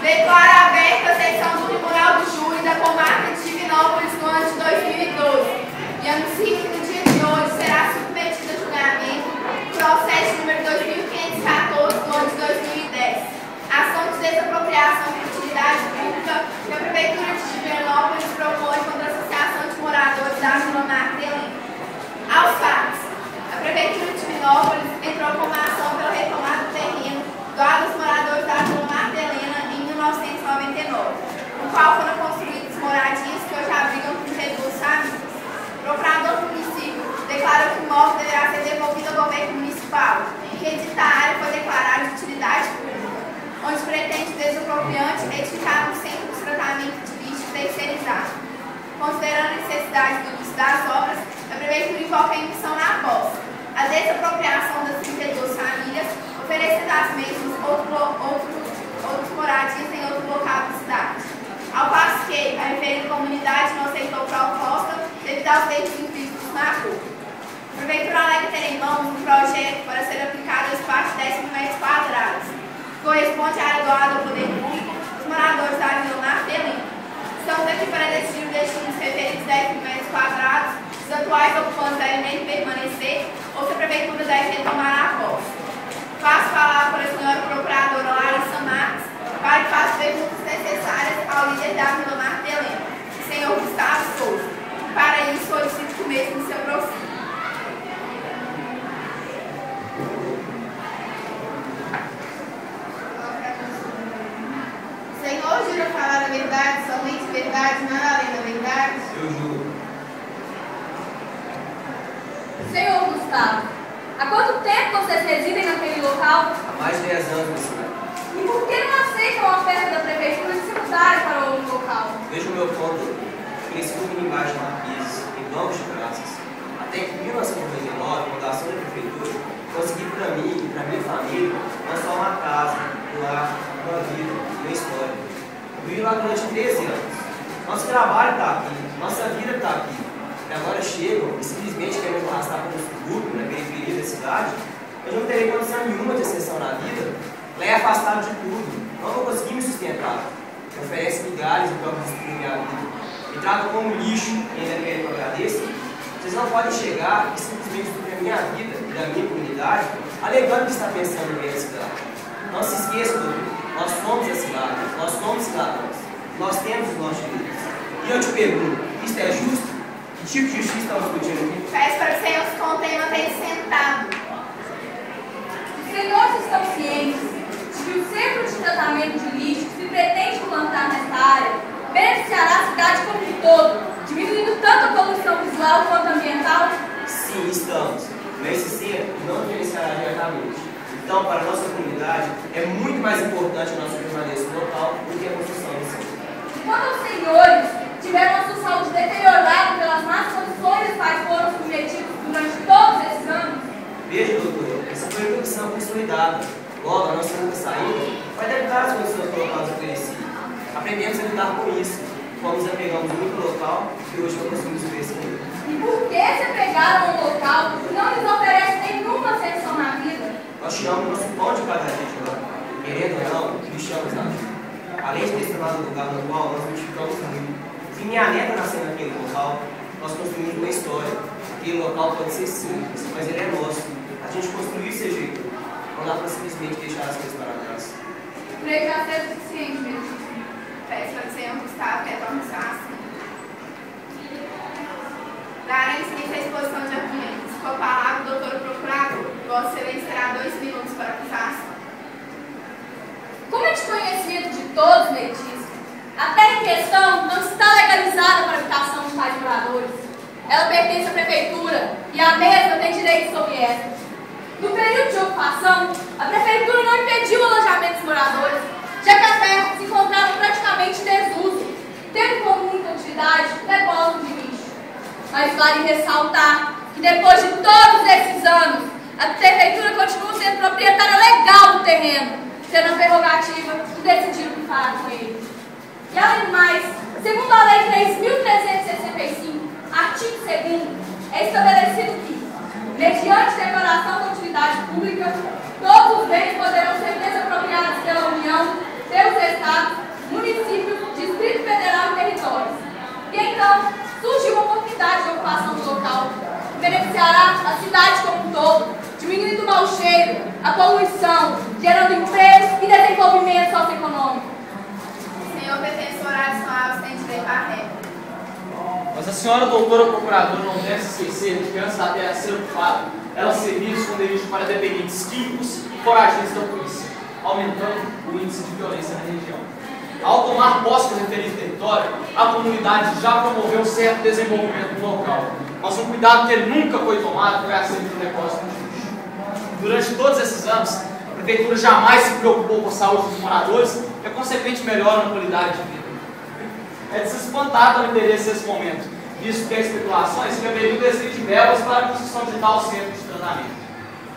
Declara aberta a sessão do Tribunal do Júri da Comarca de Divinópolis no ano de 2012 e anuncio que no dia de hoje será submetido a julgamento o processo número 2514 do ano de 2010, ação de desapropriação de utilidade pública que a Prefeitura de Divinópolis propõe contra a Associação de Moradores da Vila Marta Helena. Aos fatos, a Prefeitura de Divinópolis entrou com uma ação pela retomada do terreno doado aos moradores da Vila Marta Helena em 1999, no qual foram construídas moradias que hoje abrigam 32 famílias. O procurador do município declarou que o imóvel deverá ser devolvido ao governo municipal e que dita área foi declarada de utilidade pública, onde pretende o desapropriante edificar um centro de tratamento de lixo terceirizado. Considerando a necessidade do início das obras, a Prefeitura invoca a emissão na posse, a desapropriação das 32 famílias, oferecendo às mesmas outros moradias em outro local da cidade. Ao passo que a referida comunidade não aceitou proposta devido aos termos implícitos na acordo. A Prefeitura alega ter em mãos um projeto para ser aplicado ao espaço de 10 mil metros quadrados, que corresponde à área doada ao poder público dos moradores da Vila Marta Helena. Estamos aqui para decidir o destino dos referidos 10 mil metros quadrados, os atuais ocupantes devem mesmo permanecer ou se a Prefeitura deve retomar a posse. Faço falar para a senhora procuradora Larissa Marques para que faça perguntas necessárias ao líder da Vila Marta Helena, o senhor Gustavo Souza. Para isso, solicito que o mesmo se aproxime. Senhor, jura falar a verdade, somente verdade, nada além da verdade? Eu juro. Senhor Gustavo, há quanto tempo vocês residem naquele local? Há mais de 10 anos, minha senhora. E por que não aceitam a oferta da Prefeitura de se mudarem para outro local? Veja o meu ponto. Cresci como embaixo de marquises, em bancos de praças. Até que em 1999, a fundação da Prefeitura, consegui para mim e para minha família não só uma casa, um lar, uma vida, uma história. Eu vivi lá durante 13 anos. Nosso trabalho está aqui, nossa vida está aqui. E agora chegam e simplesmente querem nos arrastar para um subúrbio, na periferia da cidade. Eu não terei condição nenhuma de exceção na vida. Lá é afastado de tudo. Não vou conseguir me sustentar. Me oferece migalhas em troca de destruir minha vida. Me tratam como lixo e ainda querem que eu agradeça. Vocês não podem chegar e simplesmente destruir a minha vida e da minha comunidade, alegando que está pensando em bem a cidade. Não se esqueçam, doutor. Nós somos a cidade. Nós somos cidadãos. Nós temos os nossos direitos. E eu te pergunto, isso é justo? Que tipo de justiça estamos discutindo aqui? Peço para que o senhor se contenha e mantenha sentado. Os senhores estão cientes de que o centro de tratamento de lixo que se pretende implantar nesta área beneficiará a cidade como um todo, diminuindo tanto a poluição visual quanto ambiental? Sim, estamos. Mas esse centro não beneficiará diretamente. Então, para a nossa comunidade, é muito mais importante a nossa permanência local do que a construção do centro. E quando os senhores tiveram a sua saúde deteriorada pelas más condições às quais foram submetidos durante todos esses anos? Veja, doutor, essa foi uma condição consolidada. Logo, a nossa única saída foi adaptar as condições que o local oferecia. Aprendemos a lidar com isso. Fomos apegamos muito ao local e hoje não conseguimos ver esse mundo. E por que se apegaram a um local que não lhes oferece nenhuma ascensão na vida? Nós tiramos o nosso pão de cada dia de lá. Querendo ou não, deixamos a vida. Além de ter se tornado o lugar no qual nós modificamos muito. Se minha neta nasceu naquele local, nós construímos uma história. Aquele local pode ser simples, mas ele é nosso. A gente construiu esse jeito. Não dá para simplesmente deixar as coisas para trás. Creio que já seja suficiente mesmo. Peço para que o senhor Gustavo retorne seu assunto. Dará início à exposição de argumentos. Com a palavra, o doutor procurador. Vossa Excelência terá 2 minutos para acusação. Como é desconhecido de todos, Letícia, a terra em questão não está legalizada para a habitação de tais moradores. Ela pertence à Prefeitura e a mesma tem direito sobre ela. No período de ocupação, a Prefeitura não impediu o alojamento dos moradores, já que a terra se encontrava praticamente em desuso, tendo como única utilidade depósito de lixo. Mas vale ressaltar que depois de todos esses anos, a Prefeitura continua sendo proprietária legal do terreno, tendo a prerrogativa de decidir o que fará com ele. E além do mais, segundo a Lei 3.365, artigo 2º, é estabelecido que, mediante declaração de utilidade pública, todos os bens poderão ser desapropriados pela União, pelos Estados senhora doutora procuradora não deve se esquecer de que antes da terra ser ocupada, ela servia de esconderijo para dependentes químicos e foragidos da polícia, aumentando o índice de violência na região. Ao tomar posse do referido território, a comunidade já promoveu certo desenvolvimento no local, mas um cuidado que ele nunca foi tomado foi acerca do depósito de lixo. Durante todos esses anos, a prefeitura jamais se preocupou com a saúde dos moradores e a consequente melhora na qualidade de vida. É de se espantar com o interesse nesse momento, visto que há especulações que haveriam descido verbas para a construção de tal centro de tratamento.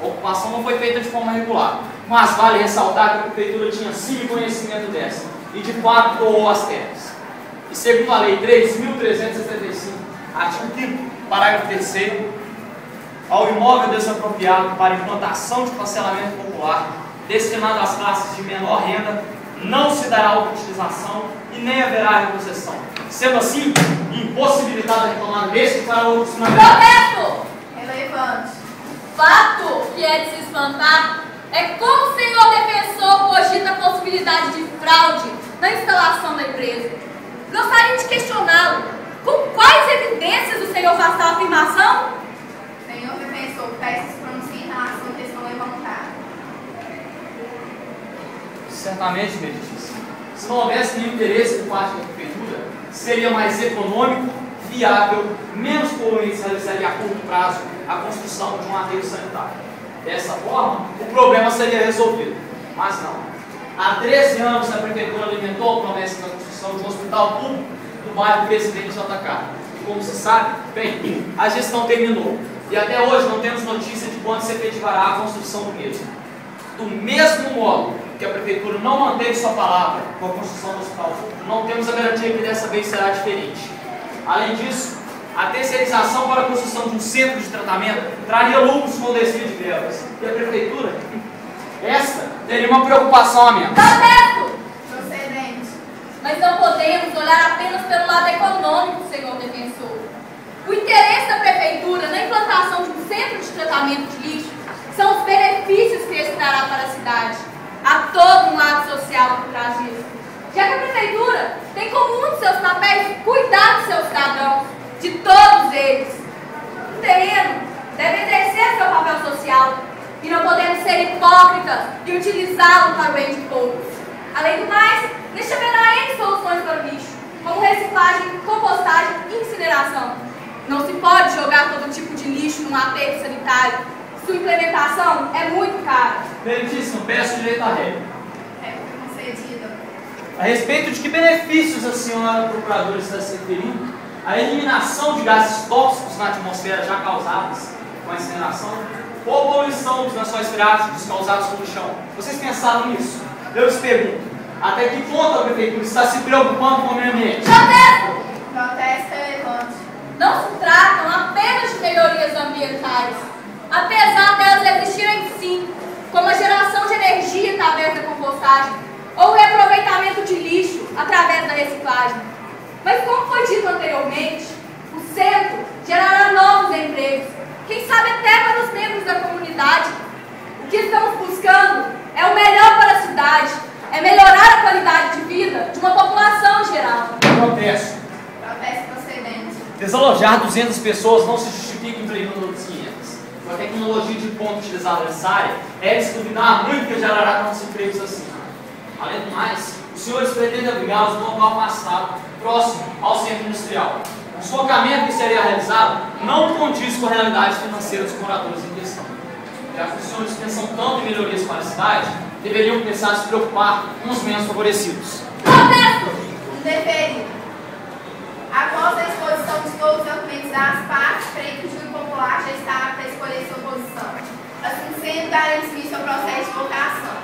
A ocupação não foi feita de forma regular, mas vale ressaltar que a prefeitura tinha sim conhecimento dessa e de fato doou as terras. E segundo a Lei 3.375, artigo 5º, parágrafo 3º, ao imóvel desapropriado para implantação de parcelamento popular destinado às classes de menor renda, não se dará utilização e nem haverá repossessão. Sendo assim, impossibilitada a retomada deste para outros Protesto! Relevante. Fato que é de se espantar é como o senhor defensor cogita a possibilidade de fraude na instalação da empresa. Gostaria de questioná-lo. Com quais evidências o senhor faz tal afirmação? Senhor defensor, peço se pronuncie em relação à questão levantada. Certamente, Meditíssimo. Se não houvesse nenhum interesse por parte da prefeitura, seria mais econômico, viável, menos poluente se realizaria a curto prazo a construção de um aterro sanitário. Dessa forma, o problema seria resolvido. Mas não. Há 13 anos a prefeitura alimentou a promessa da construção de um hospital público no bairro Presidente JK. E como se sabe, bem, a gestão terminou. E até hoje não temos notícia de quando se efetivará a construção do mesmo. Do mesmo modo que a prefeitura não manteve sua palavra com a construção do hospital público, não temos a garantia que dessa vez será diferente. Além disso, a terceirização para a construção de um centro de tratamento traria lucros com o desvio de verbas. E a prefeitura, esta, teria uma preocupação a menos. Protesto! Procedente. Mas não podemos olhar apenas pelo lado econômico, senhor defensor. O interesse da prefeitura na implantação de um centro de tratamento de lixo são os benefícios que esse trará para a cidade. Há todo um lado social por trás disso. Já que a prefeitura tem como um de seus papéis cuidar dos seus cidadãos, de todos eles. O terreno deve exercer seu papel social e não podemos ser hipócritas e utilizá-lo para o bem de poucos. Além do mais, neste haverá N soluções para o lixo, como reciclagem, compostagem e incineração. Não se pode jogar todo tipo de lixo num aterro sanitário. Sua implementação é muito cara. Meritíssimo, peço direito à regra. É concedida. A respeito de que benefícios a senhora procuradora está se referindo, a eliminação de gases tóxicos na atmosfera já causados com a incineração, ou a poluição dos lençóis freáticos causados pelo chão. Vocês pensaram nisso? Eu lhes pergunto, até que ponto a prefeitura está se preocupando com o meio ambiente? Protesto! Protesto relevante. Não se tratam apenas de melhorias ambientais, apesar delas existirem sim, como a geração de energia através da compostagem ou o reaproveitamento de lixo através da reciclagem. Mas como foi dito anteriormente, o centro gerará novos empregos, quem sabe até para os membros da comunidade. O que estamos buscando é o melhor para a cidade, é melhorar a qualidade de vida de uma população em geral. Protesto. Protesto procedente. Desalojar 200 pessoas não se justifica empregando outros 500. Com a tecnologia de ponto utilizada nessa área, é de se duvidar muito que gerará tantos empregos assim. Além do mais, os senhores pretendem abrigá-los num local afastado, próximo ao centro industrial. O deslocamento que seria realizado não condiz com a realidade financeira dos moradores em questão. Já que os senhores pensam tanto em melhorias para a cidade, deveriam começar a se preocupar com os menos favorecidos. Protesto! Indeferido. Após a exposição de todos os argumentos das partes, creio que o júri popular já está apto a escolher sua posição. Assim sendo, daremos início ao processo de votação.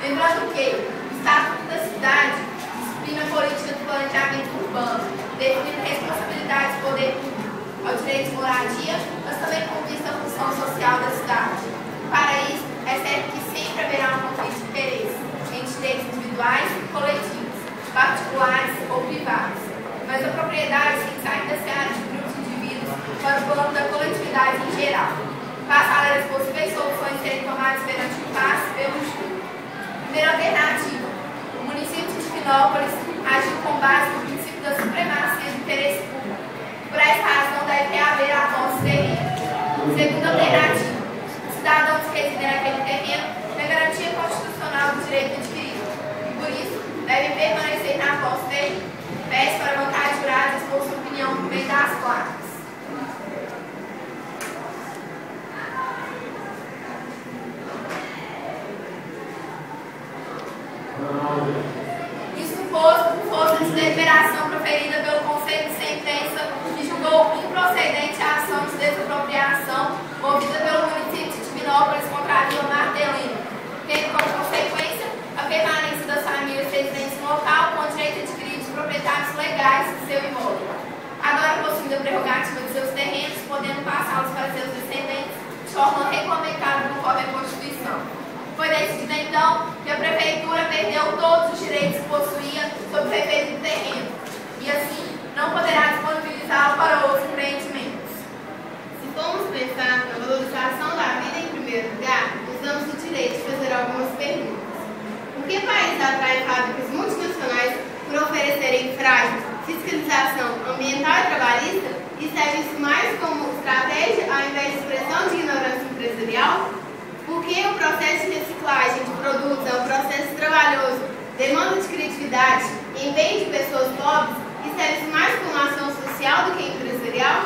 Lembrando que o Estatuto da Cidade disciplina a política do planejamento urbano, definindo responsabilidades do poder público ao direito de moradia, mas também com vista à função social da cidade. Para isso, é certo que sempre haverá um conflito de interesse entre direitos individuais e coletivos, particulares ou privados. Mas a propriedade tem que sair da seara de grupos de indivíduos para o plano da coletividade em geral. Passa a ler as possíveis soluções serem tomadas perante o impasse pelo júri. Primeira alternativa: o município de Divinópolis agiu com base no princípio da supremacia do interesse público. Por essa alternativa. Os cidadãos que residem naquele terreno têm garantia constitucional do direito adquirido e, por isso, devem permanecer na posse dele. Peço para a bancada jurada expor sua opinião por meio das placas. Isso posto por força de deliberação proferida pelo Conselho de Sentença, que julgou improcedente a ação de desapropriação movida pelo município de Divinópolis contra a Vila Martelino, tendo como consequência a permanência das famílias residentes no local com direito adquirido de proprietários legais de seu imóvel. Agora possuindo a prerrogativa de seus terrenos, podendo passá-los para seus descendentes de forma regulamentada conforme a Constituição. Foi decidido então que a Prefeitura perdeu todos os direitos que possuía sobre o referido terreno e assim não poderá disponibilizá-lo para outros empreendimentos. Se formos pensar na valorização da vida em primeiro lugar, nos damos o direito de fazer algumas perguntas. Por que país atrai fábricas multinacionais por oferecerem frágil fiscalização ambiental e trabalhista e serve isso mais como estratégia ao invés de expressão de ignorância empresarial? Porque o processo de reciclagem de produtos é um processo trabalhoso, demanda de criatividade e empenho de pessoas pobres e serve mais como ação social do que empresarial?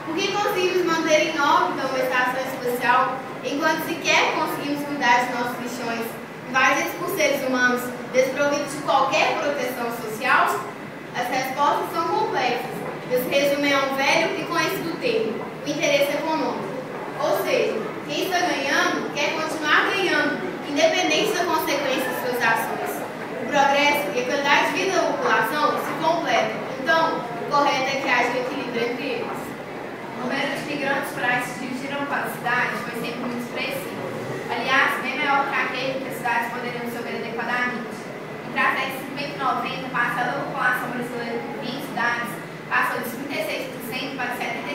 Por que conseguimos manter em órbita uma estação espacial enquanto sequer conseguimos cuidar de nossos lixões, invadidos por seres humanos, desprovidos de qualquer proteção social? As respostas são complexas e se resumem a um velho e conhecido termo, o interesse econômico. Ou seja, quem está ganhando quer continuar ganhando, independente da consequência de suas ações. O progresso e a qualidade de vida da população se completam, então o correto é que haja um equilíbrio entre eles. O número de migrantes rurais que dirigiram para a cidade foi sempre muito expressivo. Aliás, bem maior que aquele que as cidades poderiam sofrer adequadamente. Entre a década de 50 e 90, passada a população brasileira por 20 cidades passou de 36% para 75%,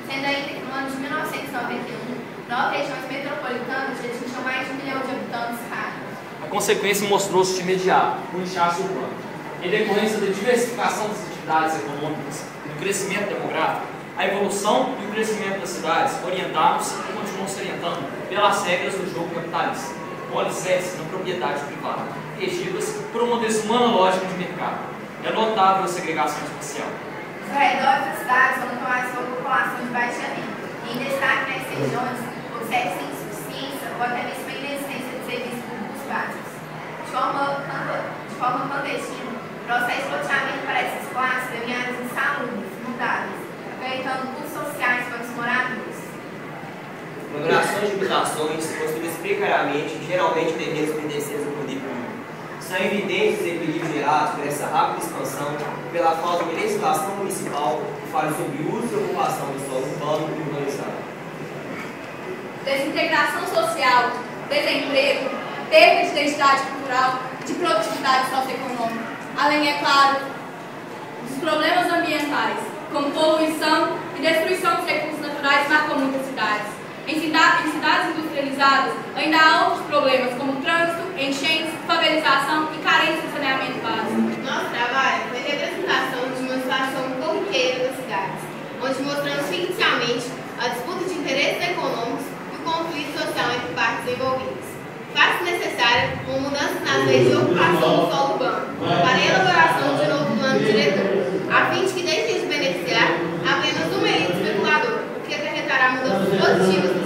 sendo ainda que no ano de 1991, 9 regiões metropolitanas já tinham mais de 1 milhão de habitantes cada. A consequência mostrou-se de imediato, o inchaço urbano. Em decorrência da diversificação das atividades econômicas e do crescimento demográfico, a evolução e o crescimento das cidades orientaram-se e continuam se orientando pelas regras do jogo capitalista, com alicerce na propriedade privada, regidas por um modelo humano lógico de mercado. É notável a segregação espacial. Os arredores das cidades são tomados por população de baixa renda, e em destaque nas regiões observa-se a insuficiência ou até mesmo a inexistência de serviços públicos básicos. De forma clandestina, o processo de loteamento para essas classes devem áreas insalubres, mutáveis, acarretando custos sociais para os moradores. Aglomerações de habitações construídas precariamente, geralmente terrenos pertencentes ao poder público. São evidentes os desequilíbrios gerados por essa rápida expansão e pela falta de legislação municipal que fale sobre o uso e ocupação do solo urbano e urbanizado. Desintegração social, desemprego, perda de identidade cultural, de produtividade socioeconômica, além, é claro, dos problemas ambientais, como poluição e destruição dos recursos naturais, marcam muitas cidades. Em cidades industrializadas, ainda há outros problemas, como trânsito, enchentes, favelização e carência de saneamento básico. Nosso trabalho foi a representação de uma situação corriqueira das cidades, onde mostramos ficticiamente a disputa de interesses econômicos e o conflito social entre partes envolvidas. Faz-se necessária uma mudança nas leis de ocupação do solo urbano, para a elaboração de novo plano diretor, a fim de que deixe de beneficiar apenas uma elite especuladora, o que acarretará mudanças positivas